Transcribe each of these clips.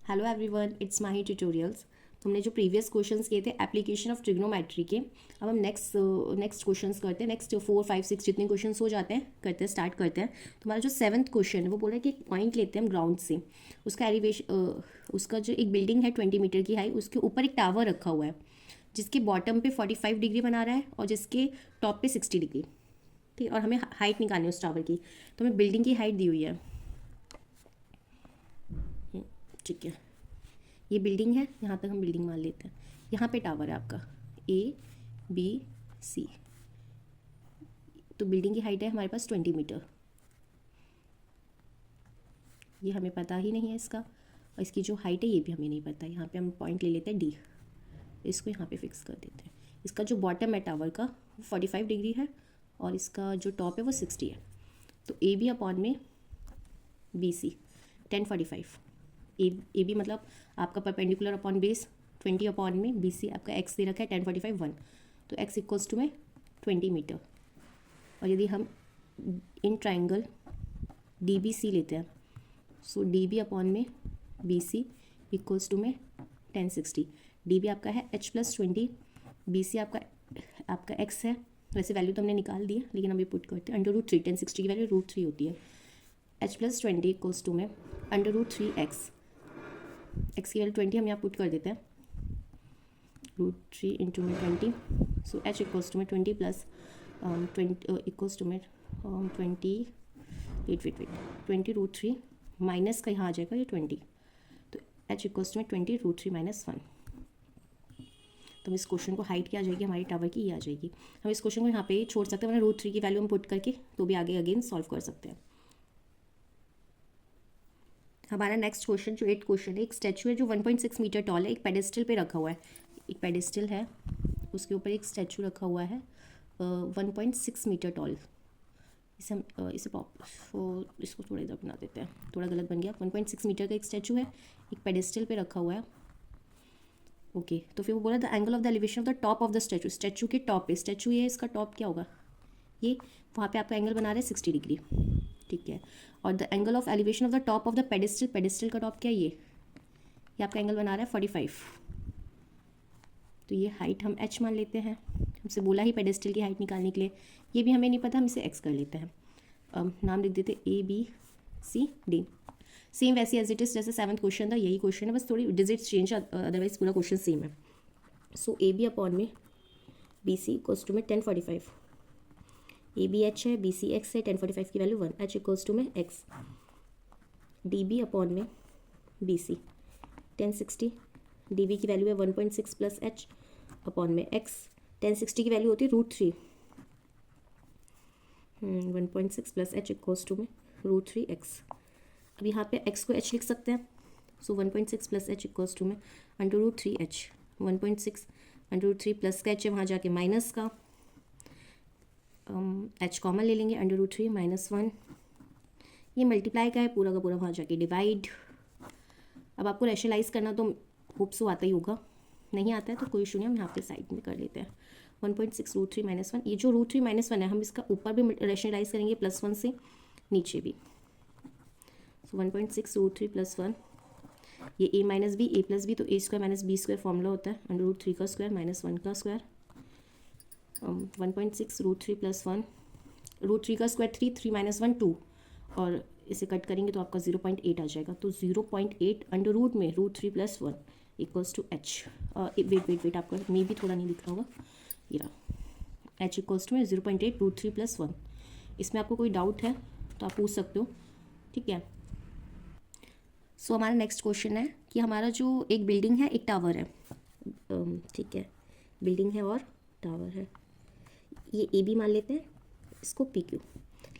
Hello everyone, it's Mahi tutorials. हमने जो previous questions किए थे एप्लीकेशन ऑफ ट्रिग्नोमेट्री के, अब हम नेक्स्ट क्वेश्चंस करते हैं। नेक्स्ट 4, 5, 6 जितने क्वेश्चंस हो जाते हैं करते हैं, स्टार्ट करते हैं। तो हमारा जो 7th क्वेश्चन है वो बोल रहा है कि एक पॉइंट लेते हैं हम ग्राउंड से, उसका एलिवेशन, उसका जो एक बिल्डिंग है 20 मीटर की हाई, उसके ऊपर एक टावर रखा हुआ है जिसके बॉटम पे 45 डिग्री बना रहा है और जिसके टॉप पे 60 डिग्री। ठीक, और हमें हाइट निकालनी है उस टावर की। तो हमें बिल्डिंग की हाइट दी हुई है। ठीक है, ये बिल्डिंग है, यहाँ तक हम बिल्डिंग मान लेते हैं। यहाँ पे टावर है आपका ABC। तो बिल्डिंग की हाइट है हमारे पास 20 मीटर। ये हमें पता ही नहीं है इसका, और इसकी जो हाइट है ये भी हमें नहीं पता। यहाँ पे हम पॉइंट ले लेते हैं D, इसको यहाँ पे फिक्स कर देते हैं। इसका जो बॉटम है टावर का वो 45 डिग्री है और इसका जो टॉप है वो 60 है। तो AB अपॉन में BC 1045। ए बी मतलब आपका परपेंडिकुलर अपॉन बेस 20 अपॉन में BC आपका x दे रखा है 1045 1। तो x इक्वल्स टू में 20 मीटर। और यदि हम इन ट्राइंगल DBC लेते हैं, सो DB अपॉन में BC इक्वल्स टू में 1060। DB आपका है h+20, BC आपका x है। वैसे वैल्यू तो हमने निकाल दी है लेकिन हम ये पुट करते हैं √3। 1060 की वैल्यू √3 होती है। h+20 इक्वल्स टू में √3x। x की वैल्यू 20 हम यहाँ पुट कर देते हैं, √3 इंटू में 20। सो h इक्वल्स टू में 20 प्लस 20 इक्वल्स टू में 20 √3 माइनस का यहाँ आ जाएगा ये 20। तो h इक्वल्स टू में 20 √3 - 1। तो इस क्वेश्चन को हाइट क्या आ जाएगी हमारी टावर की, ये आ जाएगी। हम इस क्वेश्चन को यहाँ पे छोड़ सकते हैं, वरना √3 की वैल्यू हम पुट करके तो भी आगे अगेन सॉल्व कर सकते हैं। हमारा नेक्स्ट क्वेश्चन जो 8th क्वेश्चन है, एक स्टैचू है जो 1.6 मीटर टॉल है, एक पेडेस्टल पे रखा हुआ है। एक पेडेस्टल है, उसके ऊपर एक स्टैचू रखा हुआ है 1.6 मीटर टॉल। इसे हम इसको थोड़ा इधर बना देते हैं, थोड़ा गलत बन गया। 1.6 मीटर का एक स्टैचू है, एक पेडेस्टल पे रखा हुआ है। ओके, तो फिर वो बोला the angle of the elevation of the top of the statue. Statue के टॉप पे, स्टैचू ये इसका टॉप क्या होगा, ये वहाँ पे आपका एंगल बना रहा है 60 डिग्री। ठीक है, और the angle of elevation of the top of the pedestal, pedestal का टॉप क्या है, ये आपका एंगल बना रहा है 45। तो ये हाइट हम h मान लेते हैं, हमसे बोला ही पेडेस्टल की हाइट निकालने के लिए। ये भी हमें नहीं पता, हम इसे x कर लेते हैं। नाम लिख देते ABCD। सेम वैसे एज इट इज़ जैसे 7th क्वेश्चन था, यही क्वेश्चन है, बस थोड़ी डिजिट्स चेंज, अदरवाइज पूरा क्वेश्चन सेम है। सो AB अपॉन में BC इक्वल्स टू में 1045। AB h है, BC x है, 1045 की वैल्यू 1। h इक्वल्स टू में x। DB अपॉन में BC 1060। DB की वैल्यू है 1.6 प्लस h अपॉन में x। 1060 की वैल्यू होती है √3। 1.6 प्लस h इक्वल्स टू में √3x। अब यहाँ पे x को h लिख सकते हैं। सो 1.6 प्लस h इक्वल्स टू में √3h। 1.6 √3 प्लस का h है, वहाँ जाके माइनस का h कॉमन ले लेंगे, √3 - 1। ये मल्टीप्लाई का है, पूरा का पूरा वहाँ जाके डिवाइड। अब आपको रैशनलाइज करना तो होप सो आता ही होगा, नहीं आता है तो कोई इशू नहीं, हम यहाँ पे साइड में कर लेते हैं। 1.6 √3 - 1। ये जो √3 - 1 है, हम इसका ऊपर भी रैशनलाइज करेंगे +1 से, नीचे भी। सो 1.6 √3 + 1, ये a - b, a + b, तो a² - b² फॉर्मूला होता है √3 का स्क्वायर - 1 का स्क्वायर। 1.6 √3 + 1, √3 का स्क्वायर 3, 3 - 1 2, और इसे कट करेंगे तो आपका 0.8 आ जाएगा। तो 0.8 अंडर रूट में √3 + 1 इक्वल्स टू h। वेट आपका मे भी थोड़ा नहीं दिख रहा होगा, ये रहा। h इक्वल्स टू में 0.8 √3 + 1। इसमें आपको कोई डाउट है तो आप पूछ सकते हो, ठीक है। सो हमारा नेक्स्ट क्वेश्चन है कि हमारा जो एक बिल्डिंग है, एक टावर है, ठीक है, बिल्डिंग है और टावर है। ये AB मान लेते हैं, इसको PQ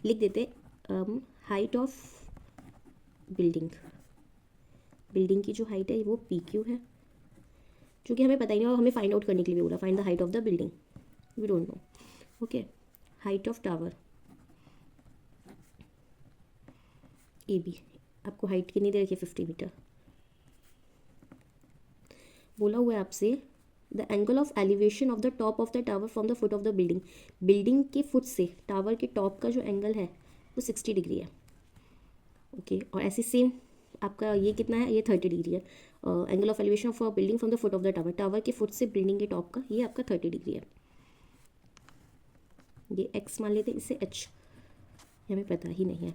लिख देते। हाइट ऑफ बिल्डिंग, बिल्डिंग की जो हाइट है वो PQ है, जो कि हमें पता ही नहीं, और हमें फाइंड आउट करने के लिए भी बोला, find the height of the building, we don't know. Okay, height of tower AB, आपको हाइट कितनी दे रखी है 50 मीटर। बोला हुआ है आपसे the angle of elevation of the top of the tower from the foot of the building. Building के फुट से टावर के टॉप का जो एंगल है वो 60 डिग्री है। ओके, और ऐसे सेम आपका ये कितना है, ये 30 डिग्री है। Angle of elevation of building from the foot of the tower, tower के फुट से बिल्डिंग के टॉप का, ये आपका 30 डिग्री है। ये x मान लेते हैं, इसे h हमें पता ही नहीं है।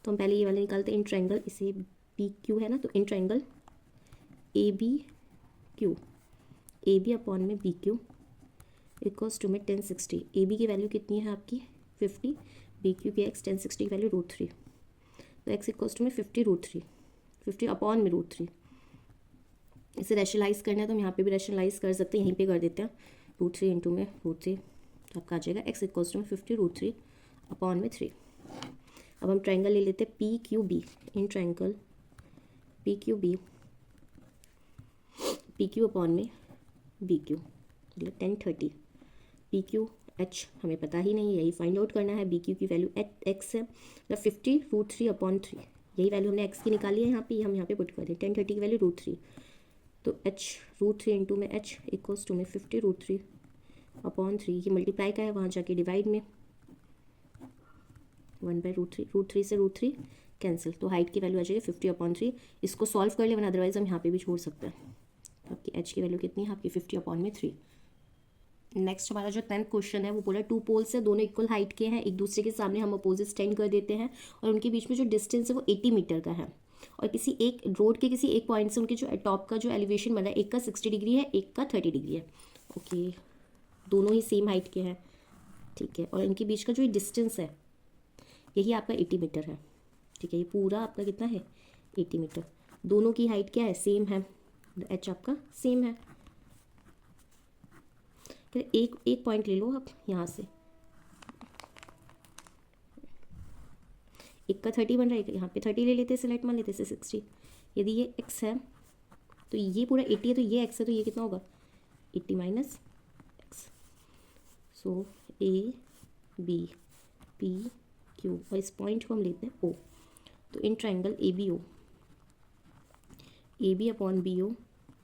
तो हम पहले ये वाला निकालते हैं, इन ट्रायंगल, इसे पी क्यू है ना, तो in triangle A B Q, A B upon में बी क्यू इक्वल्स टू में 1060। ए बी की वैल्यू कितनी है आपकी 50, बी क्यू की x 1060 की वैल्यू √3, तो x इक्वल्स टू में 50 √3, 50 अपॉन में √3। इसे रैशनलाइज करना है तो हम यहाँ पे भी रैशनलाइज कर सकते हैं, यहीं पे कर देते हैं, √3 इंटू में √3, तो आपका आ जाएगा x इक्वल्स टू में 50 √3 अपॉन में 3। अब हम ट्रायंगल ले लेते हैं P Q B, in triangle P Q B, P Q upon में बी क्यू, मतलब 1030। पी क्यू एच हमें पता ही नहीं है, यही फाइंड आउट करना है। बी क्यू की वैल्यू एक्स है, मतलब 50 √3 अपॉन 3, यही वैल्यू हमने एक्स की निकाली है यहाँ पे, हम यहाँ पे पुट कर दें 1030 की वैल्यू √3, तो एच √3 इंटू में एच इक्वल्स टू में 50 √3 अपॉन 3, ये मल्टीप्लाई का है, वहाँ जाके डिवाइड में 1/√3, √3 से √3 कैंसिल, तो हाइट की वैल्यू आ जाएगी 50 अपॉन 3। इसको सॉल्व कर ले, वरना अदरवाइज हम यहाँ पे भी छोड़ सकते हैं। तो आपकी एच की वैल्यू कितनी है आपकी 50 अपॉन में 3। नेक्स्ट हमारा जो 10th क्वेश्चन है वो बोला 2 पोल्स है, दोनों इक्वल हाइट के हैं, एक दूसरे के सामने हम अपोजिट स्टैंड कर देते हैं और उनके बीच में जो डिस्टेंस है वो 80 मीटर का है, और किसी एक रोड के किसी एक पॉइंट से उनके जो टॉप का जो एलिवेशन बना है, एक का 60 डिग्री है, एक का 30 डिग्री है। ओके, दोनों ही सेम हाइट के हैं, ठीक है, और इनके बीच का जो डिस्टेंस है यही आपका 80 मीटर है, ठीक है। ये पूरा आपका कितना है 80 मीटर, दोनों की हाइट क्या है सेम है, एच आपका सेम है। फिर एक पॉइंट ले लो आप यहाँ से, एक का 30 बन रहा है, यहाँ पे 30 ले लेते हैं, सिलेक्ट मान लेते हैं 60। यदि ये x है तो ये पूरा 80 है, तो ये x है, तो ये कितना होगा 80 minus x। So A B P Q, और इस पॉइंट को हम लेते हैं O, तो in triangle A B upon B O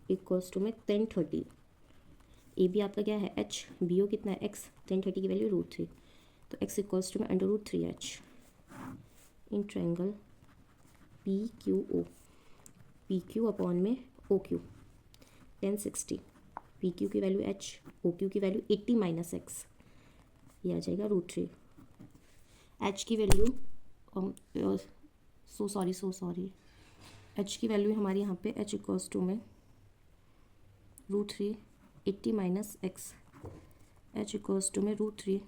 equals to में 1030। ए बी आपका क्या है h, बी ओ कितना है x, 1030 की वैल्यू √3, तो x इक्वल्स टू में √3h in triangle P Q O, P Q upon में ओ क्यू 1060, पी क्यू की वैल्यू h, ओ क्यू की वैल्यू 80 माइनस x, ये आ जाएगा √3। h की वैल्यू सो सॉरी h की वैल्यू हमारी यहाँ पे h इक्वल्स टू में √3 80 minus x, h equals to में √3,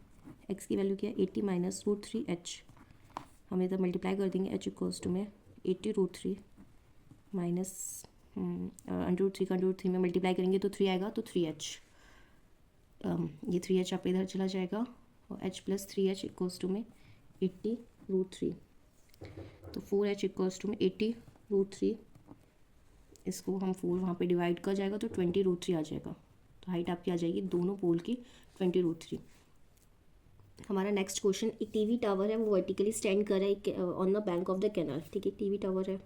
x की वैल्यू क्या है 80 माइनस √3h, हम इधर मल्टीप्लाई कर देंगे, h इक्वल्स टू में 80 √3 माइनस √3 का √3 में मल्टीप्लाई करेंगे तो 3 आएगा, तो 3h, ये 3h आप इधर चला जाएगा, और h plus 3h equals to में 80 √3, तो 4h इक्वल्स टू में 80 √3, इसको हम 4 वहाँ पे डिवाइड कर जाएगा तो 20 √3 आ जाएगा, तो हाइट आपकी आ जाएगी दोनों पोल की 20 √3। हमारा नेक्स्ट क्वेश्चन, एक टीवी टावर है, वो वर्टिकली स्टैंड कर रहा है on the bank of the canal, ठीक है, टीवी टावर है।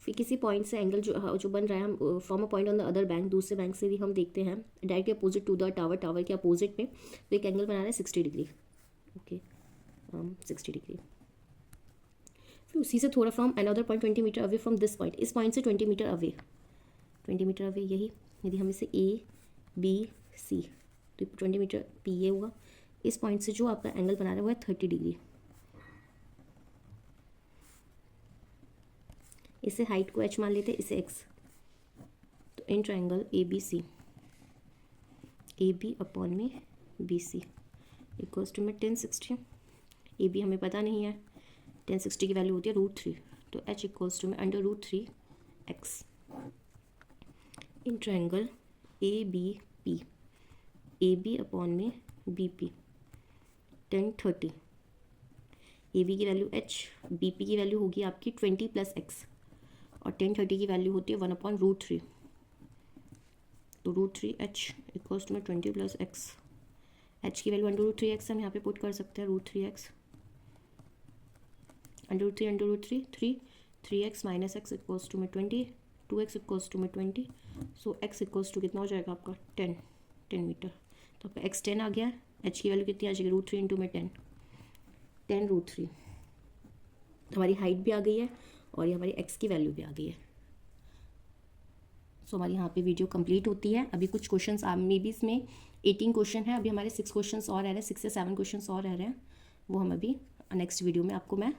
फिर किसी पॉइंट से एंगल जो बन रहा है, हम from a point on the other bank, दूसरे बैंक से भी हम देखते हैं directly opposite to the tower, tower के अपोजिट में, तो एक एंगल बना रहा है 60 डिग्री, ओके 60 डिग्री। फिर उसी से थोड़ा from another point 20 metre away from this point, इस पॉइंट से 20 मीटर अवे, 20 मीटर अवे यही, यदि हम इसे ए बी सी, तो 20 मीटर पी ये हुआ, इस पॉइंट से जो आपका एंगल बना रहा है वो है 30 डिग्री। इसे हाइट को h मान लेते हैं, इसे x, तो in triangle A B upon में बी सी इक्वल्स टू में 1060। ए बी हमें पता नहीं है, 1060 की वैल्यू होती है √3, तो h इक्वल्स टू में √3x in triangle A B upon में बी पी 1030। ए बी की वैल्यू h, बी पी की वैल्यू होगी आपकी 20 प्लस x, और 1030 की वैल्यू होती है 1/√3, तो √3h इक्वल्स टू में 20 प्लस x, h की वैल्यू √3x हम यहाँ पे पुट कर सकते हैं, √3x √3 3x minus x equals to में 20, 2x इक्वल्स टू में 20, सो x इक्वल्स टू कितना हो जाएगा आपका 10 मीटर, तो आपका x 10 आ गया है, एच की वैल्यू कितनी आ जाएगी, √3 इंटू में 10, 10√3। हमारी हाइट भी आ गई है और ये हमारी एक्स की वैल्यू भी आ गई है। सो हमारी यहाँ पे वीडियो कंप्लीट होती है। अभी कुछ क्वेश्चंस मे बी इसमें 18 क्वेश्चन है, अभी हमारे 6 क्वेश्चंस और रह रहे हैं, 6 या 7 क्वेश्चंस और रह रहे हैं, वो हम अभी नेक्स्ट वीडियो में आपको मैं